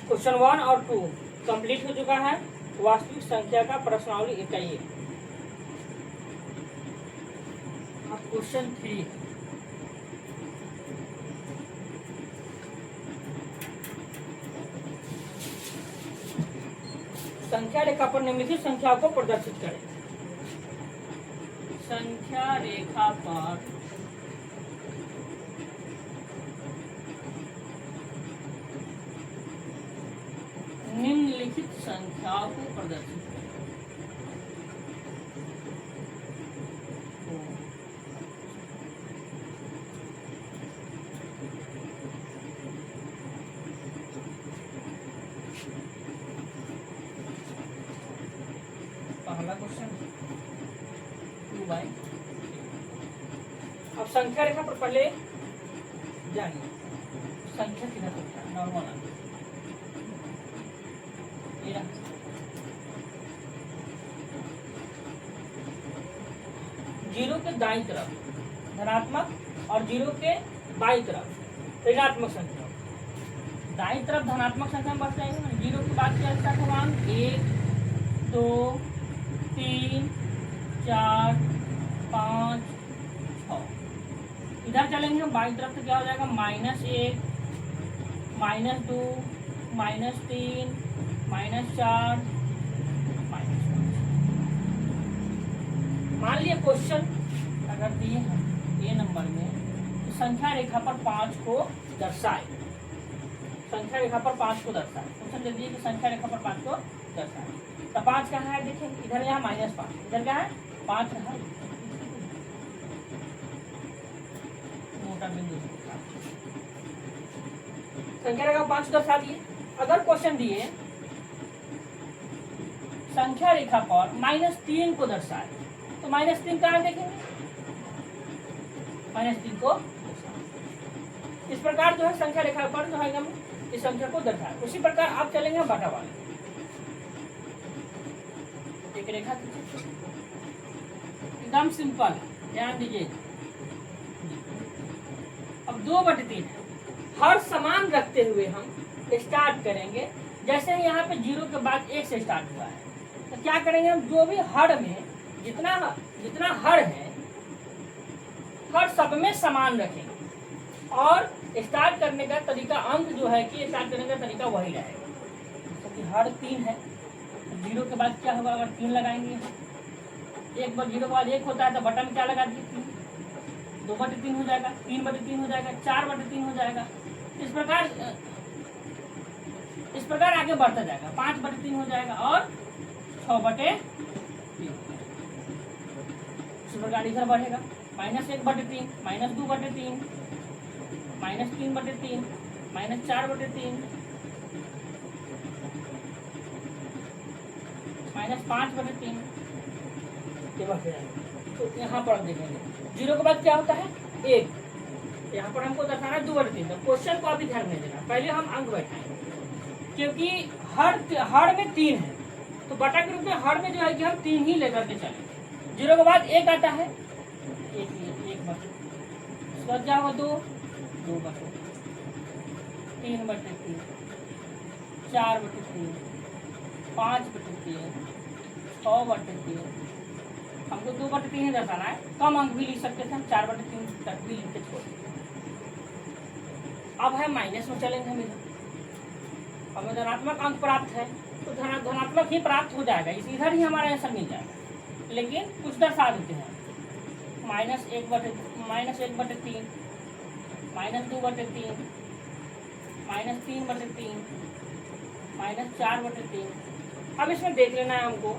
Question 1 और 2 complete हो चुका है। वास्तविक संख्या का प्रश्नावली इकाई। अब क्वेश्चन 3 संख्या रेखा पर निम्नलिखित संख्याओं को प्रदर्शित करें। संख्या रेखा पर निम्नलिखित संख्याओं को प्रदर्शित करें। पहला क्वेश्चन 2/। अब संख्या रेखा पर पहले जानिए संख्या किधर होता है। नॉर्मल जीरो के दाईं तरफ धनात्मक और जीरो के बाईं तरफ ऋणात्मक संख्या। दाईं तरफ धनात्मक संख्या में बढ़ जाएगी। जीरो के बाद क्या स्टार्ट होगा? 1 2 3 4 5 6। इधर चलेंगे हम बाईं तरफ तो क्या हो जाएगा? -1 -2 -3 -4 -5। मान लिया क्वेश्चन अगर दिए हैं ए नंबर में तो संख्या रेखा पर 5 को दर्शाए। संख्या रेखा पर 5 को दर्शाए। क्वेश्चन दे दिए कि संख्या रेखा पर 5 को दर्शाए। तो 5 कहाँ है? देखें इधर यहाँ -5, इधर क्या है? 5 है। मोटा बिंदु संख्या रेखा 5 दर्शा दिए। अगर क्वेश्चन दिए संख्या रेखा पर -3 को दर्शाए तो -3 कहाँ देखेंगे? -3 को इस प्रकार जो है संख्या रेखा पर जो है हम इस संख्या को दर्शाए। उसी प्रकार आप चलेंगे बटा वाले एक रेखा एकदम सिंपल, ध्यान दीजिए। अब 2/3 हर समान रखते हुए हम स्टार्ट करेंगे। जैसे ही यहाँ पे 0 के बाद 1 से स्टार्ट हुआ है तो क्या करेंगे हम? जो भी हर में जितना हर है हर सब में समान रखेंगे और स्टार्ट करने का तरीका अंक जो है कि स्टार्ट करने का तरीका वही रहेगा। क्योंकि हर 3 है, 0 के बाद क्या होगा? अगर 3 लगाएंगे, 1 बार 0 के बाद 1 होता है तो बटन क्या लगा दिए? 3। 2/3 हो जाएगा, 3/3 हो जाएगा, 4/3 हो जाएगा। इस प्रकार आगे बढ़ता जाएगा। 5/3 हो जाएगा और 6/3। इसी प्रकार इधर बढ़ेगा। -1/3 -2/3 -3/3 -4/3 -5/3 ये बढ़ते जाएगा। तो यहाँ पर देखेंगे 0 के बाद क्या होता है? 1। यहाँ पर हमको दर्शाना है 2/3। क्वेश्चन को अभी ध्यान में देना, पहले हम अंक बैठाएंगे क्योंकि हर में 3 है तो बटा के रूप में हर में जो है कि हम 3 ही लेकर के चलेंगे। 0 के बाद 1 आता है, 1 बटे। उसके बाद क्या होगा? 2 बटे 3/3 4/3 5/3 6/3। हमको 2/3 ही दर्शाना है। कम अंक भी लिख सकते थे हम, 4/3 तक भी लिखते छोड़। अब है माइनस में चलेंगे हम। इधर हमें धनात्मक अंक प्राप्त है तो धनात्मक ही प्राप्त हो जाएगा। इधर ही हमारा आंसर मिल जाएगा। लेकिन कुछ दर्शा देते हैं -1/3 -2/3 -3/3 -4/3। अब इसमें देख लेना है हमको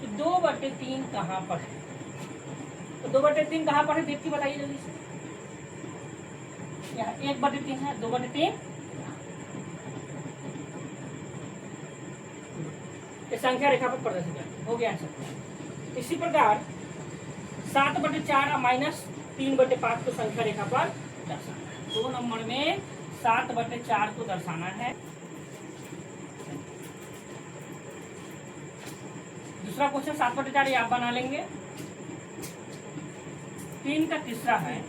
कि 2/3 कहाँ पर है। तो 2/3 कहाँ पर है? देख के बताइए जल्दी से। यहाँ 1/3 है, 2/3 संख्या रेखा पर प्रदर्शित हो गया आंसर। इसी प्रकार 7/4 -3/5 को संख्या रेखा पर दर्शाना है। 2 नंबर में 7/4 को दर्शाना है। दूसरा क्वेश्चन 7/4 आप बना लेंगे। 3 का तीसरा है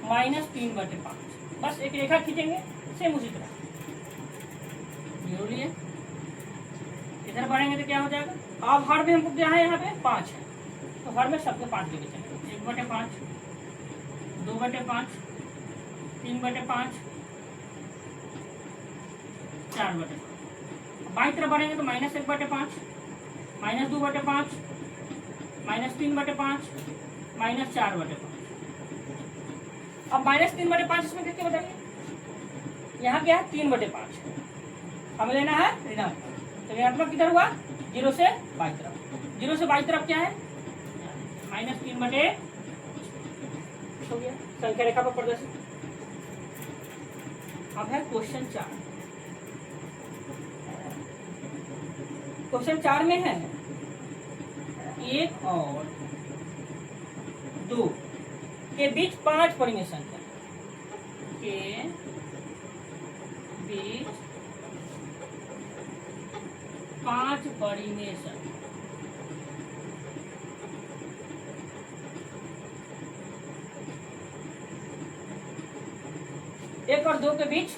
-3/5। बस एक रेखा खींचेंगे सेम उसी तरह 0 लिए, इधर बढ़ेंगे तो क्या हो जाएगा। अब हर में हमको क्या है, यहाँ पे 5 है, तो हर में सबके 5 लेके चलेंगे। 1/5, 2/5, 3/5, 4/5। बाई तरफ बढ़ेंगे तो -1/5, -2/5, -3/5, -4/5। अब -3/5 इसमें कितने बताइए, यहाँ क्या है 3/5, हमें लेना है ऋणात्मक। तो ऋणात्मक किधर हुआ, 0 से बाई तरफ। 0 से बाई तरफ क्या है, -3/5 हो गया, संख्या रेखा पर प्रदर्शित। अब है क्वेश्चन 4। क्वेश्चन 4 में है 1 और 2 के बीच 5 परिमेय संख्या के बीच 5 परिमेय संख्या। एक और 2 के बीच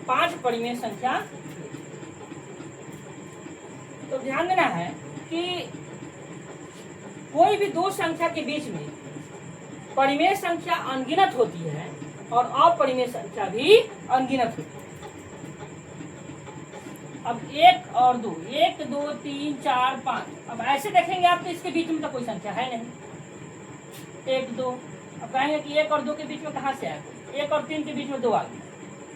5 परिमेय संख्या। तो ध्यान देना है कि कोई भी दो संख्या के बीच में परिमेय संख्या अनगिनत होती है और अपरिमेय संख्या भी अनगिनत होती है। अब 1 और 2, 1 2 3 4 5, अब ऐसे देखेंगे आप तो इसके बीच में तो कोई संख्या है नहीं, 1 2। अब कहेंगे कि 1 और 2 के बीच में कहाँ से आया, 1 और 3 के बीच में 2 आ गया,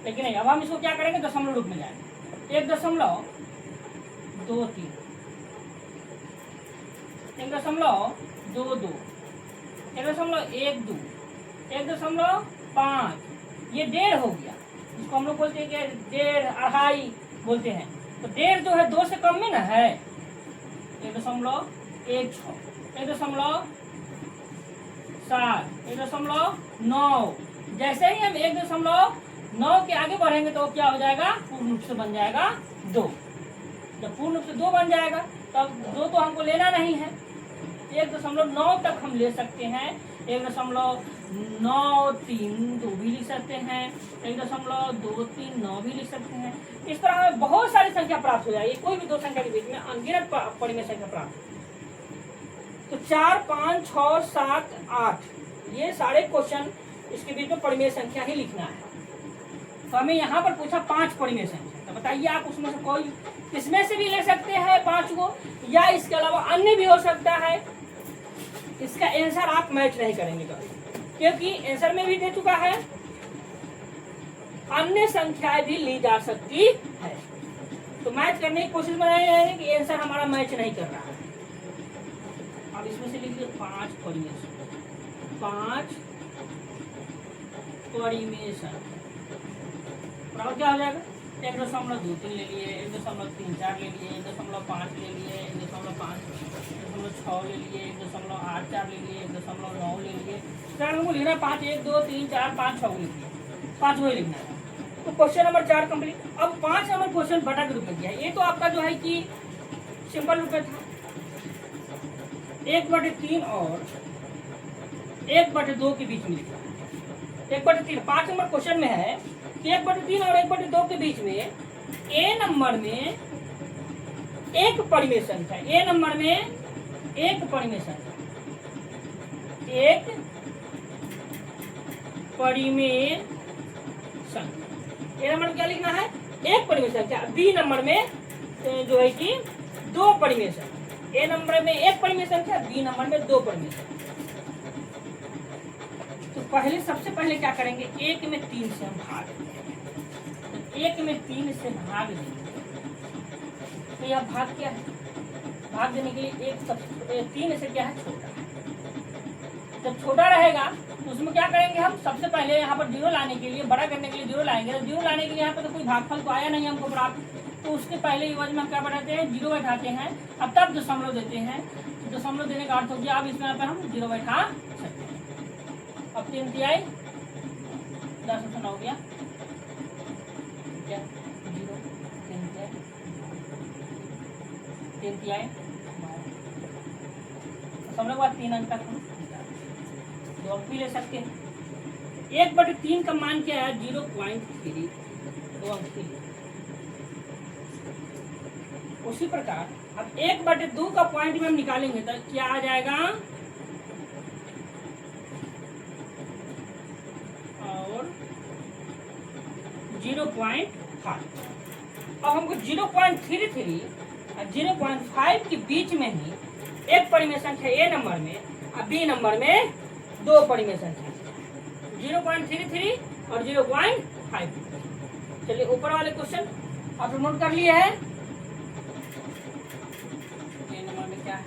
लेकिन नहीं। अब हम इसको क्या करेंगे, दशमलव रूप में जाएंगे। 1.23, 1.22, 1.12, 1.5, ये 1.5 हो गया। इसको हम लोग बोलते हैं कि 1.5, 2.5 बोलते हैं। तो 1.5 जो है 2 से कम में ना है, 1.16, 1.7, 1.9। जैसे ही हम 1.9 के आगे बढ़ेंगे तो क्या हो जाएगा, पूर्ण रूप से बन जाएगा 2। जब पूर्ण रूप से 2 बन जाएगा तब 2 तो हमको लेना नहीं है, 1.9 तक हम ले सकते हैं। 1.932 भी लिख सकते हैं, 1.239 भी लिख सकते हैं। इस तरह हमें बहुत सारी संख्या प्राप्त हो जाएगी, कोई भी दो संख्या के बीच में अनगिनत परिमेय संख्या प्राप्त। तो 4 5 6 7 8 ये सारे क्वेश्चन इसके बीच में परिमेय संख्या ही लिखना है। तो हमें यहाँ पर पूछा 5 परिमेय संख्या, तो बताइए आप उसमें से कोई इसमें से भी ले सकते हैं 5 को, या इसके अलावा अन्य भी हो सकता है। इसका आंसर आप मैच नहीं करेंगे कभी, क्योंकि आंसर में भी दे चुका है अन्य संख्याएं भी ली जा सकती है। तो मैच करने की कोशिश में रहे हैं कि आंसर हमारा मैच नहीं कर रहा है। अब इसमें से लिखिए 5 परिमेय संख्या, 5 परिमेय संख्या बराबर क्या हो जाएगा, 1.23 ले लिए, 1.34 ले लिए, 1.5 ले लिए, 1.6 ले लिए, 1.84 ले लिए, 1.9 ले लिए। सर हमको लिखना 5 1 2 3 4 5 6 लिख लिया, 5 वही लिखना है। तो क्वेश्चन नंबर 4 कंप्लीट। अब 5 नंबर क्वेश्चन बटा के रूप में किया। ये तो आपका जो है कि सिंपल रूप में था, 1/3 और 1/2 के बीच में लिखा है। 1/3 5 नंबर क्वेश्चन में है कि 1/3 और 1/2 के बीच में ए नंबर में एक परिमेय संख्या, ए नंबर में एक परिमेय संख्या, एक परिमेय संख्या। ए नंबर में क्या लिखना है, एक परिमेय संख्या। बी नंबर में जो है कि 2 परिमेय संख्या। ए नंबर में एक परिमेय संख्या, बी नंबर में 2 परिमेय संख्या। तो पहले सबसे पहले क्या करेंगे, 1 में 3 से हम भाग देंगे। 1 में 3 से भाग देंगे तो यह भाग क्या है, भाग देने के लिए 3 से क्या है, छोटा है। जब छोटा रहेगा तो उसमें क्या करेंगे हम, सबसे पहले यहाँ पर 0 लाने के लिए, बड़ा करने के लिए 0 लाएंगे। तो 0 लाने के लिए यहाँ पर तो कोई भागफल तो आया नहीं हमको प्राप्त, तो उसके पहले एवज में हम क्या बढ़ाते हैं, 0 बैठाते हैं। अब तब दशमलव देते हैं, तो दशमलव देने का अर्थ हो गया अब इसमें यहाँ पर हम 0 बैठा सकते हैं। अब 3 तिहाई 10 हो गया, 3 तिहाई दशमलव के बाद 3 अंक तक हम 2 अंक भी ले सकते हैं। 1/3 का मान क्या है, 0.3, 2 अंक के लिए उसी प्रकार अब 1/2 का पॉइंट में हम निकालेंगे तो क्या आ जाएगा, और 0.5। अब हमको 0.33 और 0.5 के बीच में ही एक परिमेय संख्या ए नंबर में और बी नंबर में दो परिमेय संख्या 0.33 और 0.5। चलिए ऊपर वाले क्वेश्चन आप नोट कर लिए हैं। ए नंबर में क्या है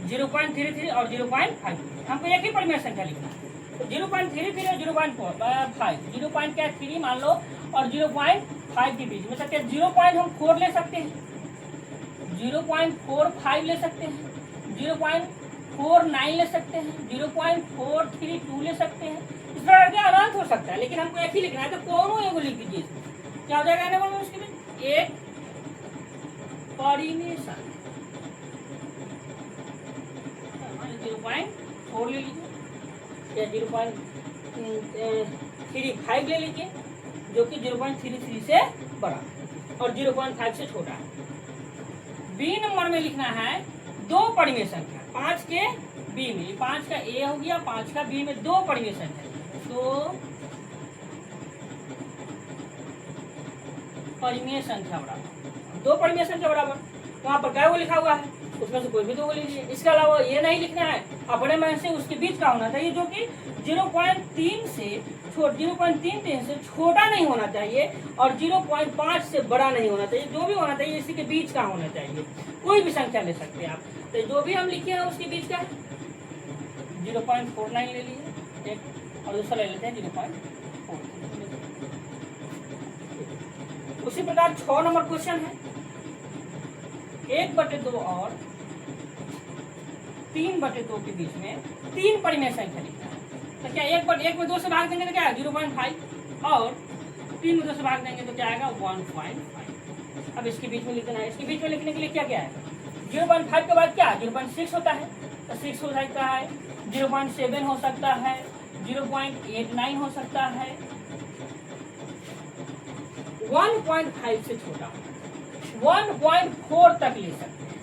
0.33 और 0.5, हमको एक ही परिमेय संख्या लिखना है। तो 0.33 और 0.5, 0.3 मान लो और 0.5 के बीच में सकते 0.4 ले सकते हैं, 0.45 ले सकते हैं, 0.49 ले सकते हैं, 0.432 ले सकते हैं। इस प्रकार के अनंत हो सकता है, लेकिन हमको एक ही लिखना है तो कोनो एगो लिख दीजिए। क्या हो जाएगा नंबर में उसके बीच एक परिमेय संख्या 0.4 ले लीजिए या 0.35 ले लीजिए जो कि 0.33 से बड़ा और 0.5 से छोटा है। बी नंबर में लिखना है दो परिमेय संख्या 5 के बी में, 5 का ए हो गया, 5 का बी में दो परिमेय संख्या, तो परिमेय संख्या बराबर दो परिमेय संख्या बराबर वहां पर क्या वो लिखा हुआ है उसमें से कोई भी दो लीजिए। इसके अलावा ये नहीं लिखना है अपने में से उसके बीच का होना चाहिए जो कि 0.3 से 0.33 से छोटा नहीं होना चाहिए और 0.5 से बड़ा नहीं होना चाहिए। जो भी होना चाहिए इसी के बीच का होना चाहिए। कोई भी संख्या ले सकते हैं आप, तो जो भी हम लिखे हैं उसके बीच का 0.49 ले लीजिए एक, और दूसरा ले लेते हैं 0.4। उसी प्रकार 6 नंबर क्वेश्चन है 1/2 और 3/2 के बीच में तीन परिमेय संख्या लिखना है। तो क्या 1 में 2 से भाग देंगे तो क्या है 0.5 और 3 में 2 से भाग देंगे तो क्या आएगा 1.5। अब इसके बीच में लिखना है। इसके बीच में लिखने के लिए क्या क्या है 0.5 के बाद क्या 0.6 होता है तो 6 हो सकता है, 0.7 हो सकता है, 0.89 हो सकता है, 1.5 से छोटा 1.4 तक ले सकते हैं,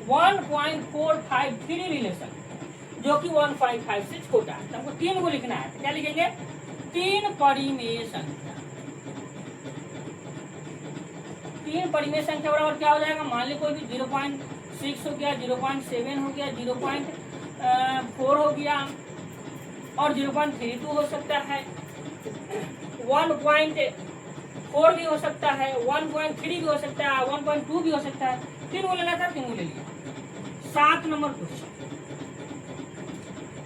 1.453 भी ले सकते हैं जो कि 1.5 से छोटा है। तो हमको 3 को लिखना है तो क्या लिखेंगे 3 परिमेय संख्या। 3 परिमेय संख्या बराबर क्या हो जाएगा, मान ली कोई भी 0.6 हो गया, 0.7 हो गया, 0.4 हो गया और 0.32 हो सकता है, 1.4 भी हो सकता है, 1.3 भी हो सकता है, 1.2 भी हो सकता है। 3 को लेना था 3 को ले लिया। 7 नंबर क्वेश्चन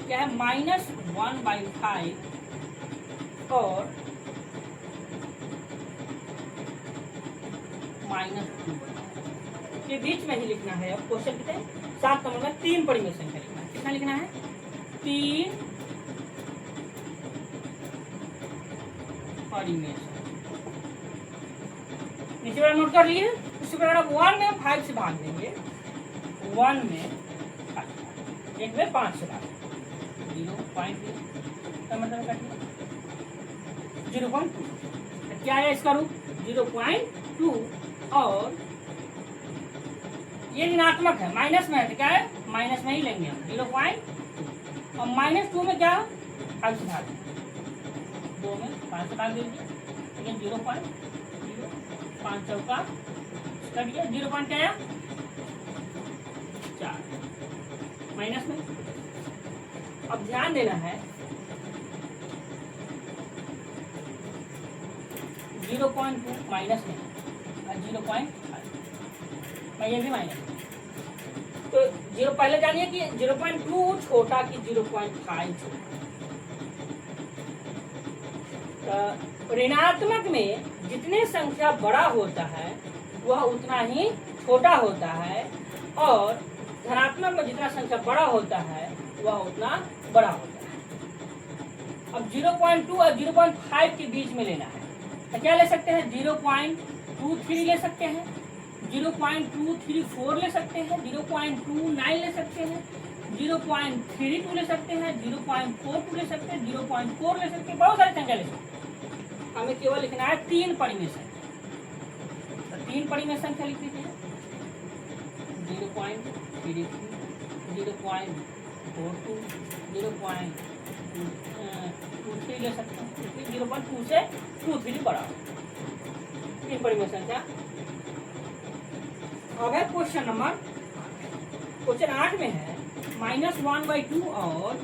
क्या है -1/5 और -2 के बीच में ही लिखना है। अब क्वेश्चन कितने 7 नंबर में 3 परिमेय संख्या लिखना है। कितना लिखना है 3 परिमेय संख्या। नीचे वाला नोट कर लिए। उसी प्रकार आप 1 में 5 से भाग देंगे, 1 में 5, 1 में 5 से भाग 0.2 मतलब काटिए 0.2 क्या है इसका रूप 0.2 और ये ऋणात्मक है माइनस में है तो क्या है माइनस में ही लेंगे हम 0.2 और -2 में क्या 5 से भाग 2 में 5 से भाग दीजिए ठीक है 0.05 चौका कट गया 0. क्या आया 4 माइनस में। अब ध्यान देना है 0.2 माइनस में और 0.5 ये भी माइनस। तो 0 पहले जानिए कि 0.2 छोटा कि 0.5 छोटा। ऋणात्मक में जितने संख्या बड़ा होता है वह उतना ही छोटा होता है और धनात्मक में जितना संख्या बड़ा होता है वह उतना बड़ा होता है। अब 0.2 और 0.5 के बीच में लेना है तो क्या ले सकते हैं 0.23 ले सकते हैं, 0.234 ले सकते हैं, 0.29 ले सकते हैं, 0.32 ले सकते हैं, 0.42 ले सकते हैं, 0.4 ले सकते हैं, बहुत सारी संख्या ले सकते हैं। हमें केवल लिखना है 3 परिमेय संख्या। तो तीन परिमेय संख्या लिख लीजिए, 0.33, 0.42, 0.23 ले सकते हैं, 0.2 से 23 बड़ा तीन परिमेय संख्या। अब है क्वेश्चन 8 में है -1/2 और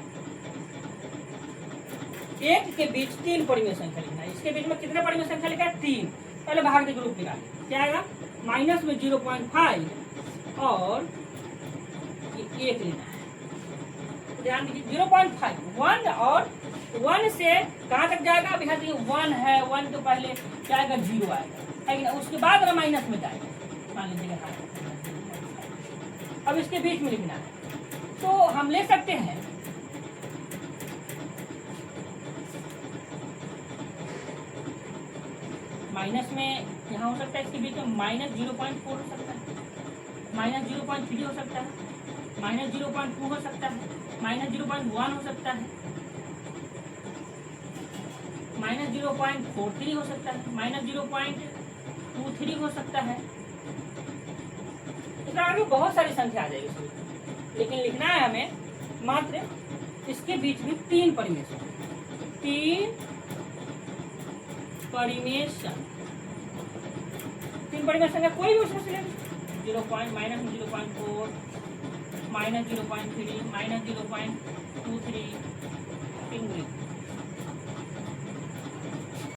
1 के बीच तीन परिमेय संख्या लिखना है। इसके बीच में कितने परिमेय संख्या लिखा है? 3। पहले भाग दे ग्रुप निकालें, क्या आएगा? माइनस में 0.5 और ये 1 लेना है। ध्यान दीजिए 0.5 1 और 1 से कहाँ तक जाएगा? अब यहाँ देखिए 1 है, 1 तो पहले क्या आएगा? 0 आएगा, है ना? उसके बाद अगर माइनस में जाएगा, मान लीजिएगा हाँ, अब इसके बीच में लिखना है। तो हम ले सकते हैं माइनस में, यहाँ हो सकता है इसके बीच में -0.4 हो सकता है, -0.3 हो सकता है, -0.2 हो सकता है, -0.1 हो सकता है, -0.43 हो सकता है, -0.23 हो सकता है। इस आगे बहुत सारी संख्या आ जाएगी इसमें, लेकिन लिखना है हमें मात्र इसके बीच में तीन परिमेय संख्या, तीन परिमेय संख्या कोई भी उसमें से ले, -0.4, -0.3, -0.23, तीन